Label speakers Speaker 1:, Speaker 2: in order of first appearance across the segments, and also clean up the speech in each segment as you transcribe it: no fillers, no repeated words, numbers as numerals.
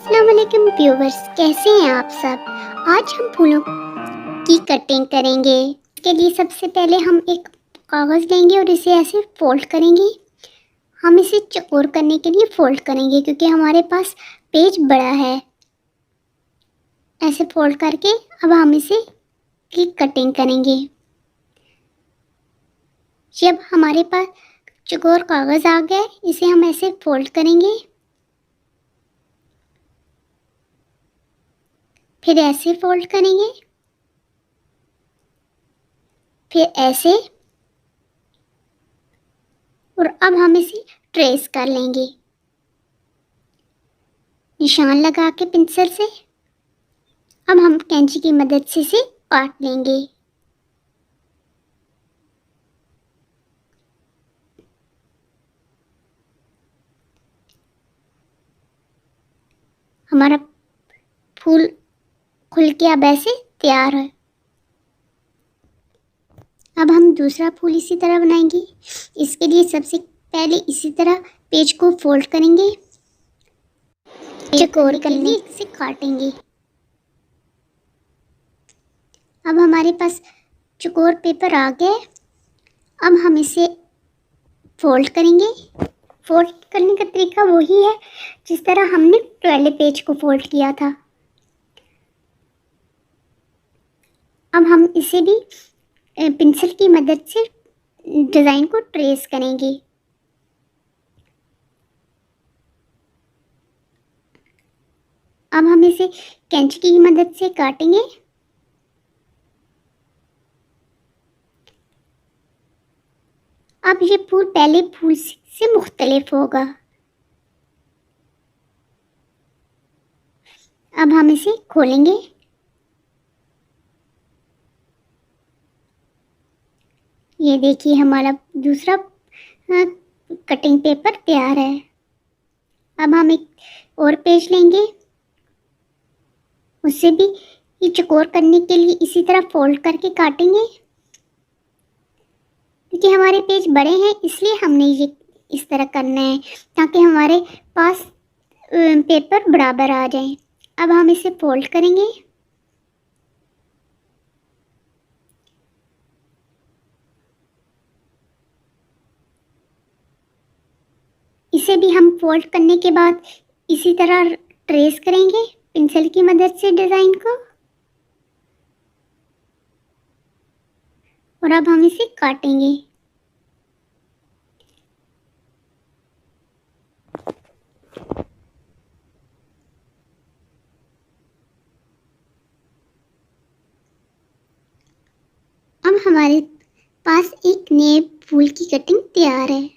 Speaker 1: अस्सलाम वालेकुम व्यूवर्स, कैसे हैं आप सब। आज हम फूलों की कटिंग करेंगे। इसके लिए सबसे पहले हम एक कागज़ लेंगे और इसे ऐसे फोल्ड करेंगे। हम इसे चौकोर करने के लिए फोल्ड करेंगे क्योंकि हमारे पास पेज बड़ा है। ऐसे फोल्ड करके अब हम इसे की कटिंग करेंगे। जब हमारे पास चौकोर कागज़ आ गया, इसे हम ऐसे फोल्ड करेंगे, फिर ऐसे फोल्ड करेंगे, फिर ऐसे, और अब हम इसे ट्रेस कर लेंगे निशान लगा के पेंसिल से। अब हम कैंची की मदद से इसे काट लेंगे। हमारा फूल खुल के अब ऐसे तैयार है। अब हम दूसरा फूल इसी तरह बनाएंगे। इसके लिए सबसे पहले इसी तरह पेज को फोल्ड करेंगे, चौकोर करने से काटेंगे। अब हमारे पास चौकोर पेपर आ गया। अब हम इसे फोल्ड करेंगे। फोल्ड करने का तरीका वही है जिस तरह हमने पहले पेज को फोल्ड किया था। अब हम इसे भी पेंसिल की मदद से डिज़ाइन को ट्रेस करेंगे। अब हम इसे कैंची की मदद से काटेंगे। अब ये फूल पहले फूल से मुख्तलिफ होगा। अब हम इसे खोलेंगे। ये देखिए हमारा दूसरा कटिंग पेपर तैयार है। अब हम एक और पेज लेंगे, उससे भी ये चौकोर करने के लिए इसी तरह फोल्ड करके काटेंगे। क्योंकि हमारे पेज बड़े हैं इसलिए हमने ये इस तरह करना है ताकि हमारे पास पेपर बराबर आ जाए। अब हम इसे फोल्ड करेंगे। इसे भी हम फोल्ड करने के बाद इसी तरह ट्रेस करेंगे पेंसिल की मदद से डिज़ाइन को, और अब हम इसे काटेंगे। अब हमारे पास एक नए फूल की कटिंग तैयार है।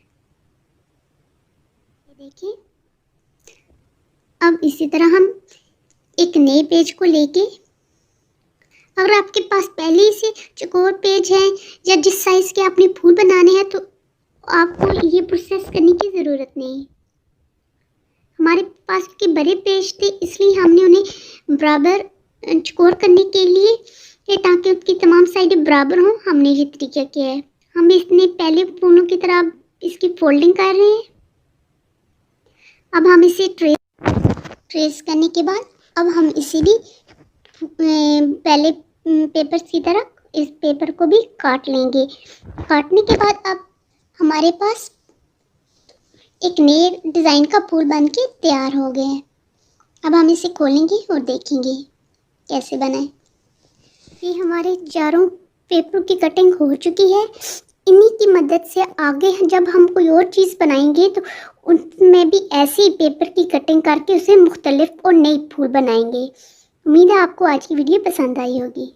Speaker 1: देखिए अब इसी तरह हम एक नए पेज को लेके, अगर आपके पास पहले से चौकोर पेज है या जिस साइज़ के आपने फूल बनाने हैं तो आपको ये प्रोसेस करने की ज़रूरत नहीं। हमारे पास के बड़े पेज थे इसलिए हमने उन्हें बराबर चौकोर करने के लिए ताकि उसकी तमाम साइडें बराबर हों, हमने ये तरीका किया है। हम इसने पहले फूलों की तरह इसकी फोल्डिंग कर रहे हैं। अब हम इसे ट्रेस करने के बाद अब हम इसे भी पहले पेपर की तरह इस पेपर को भी काट लेंगे। काटने के बाद अब हमारे पास एक नए डिज़ाइन का फूल बन के तैयार हो गया है। अब हम इसे खोलेंगे और देखेंगे कैसे बना है। ये हमारे चारों पेपरों की कटिंग हो चुकी है। इन्हीं की मदद से आगे जब हम कोई और चीज़ बनाएंगे तो उसमें भी ऐसी पेपर की कटिंग करके उसे मुख्तलिफ और नई फूल बनाएंगे। उम्मीद है आपको आज की वीडियो पसंद आई होगी।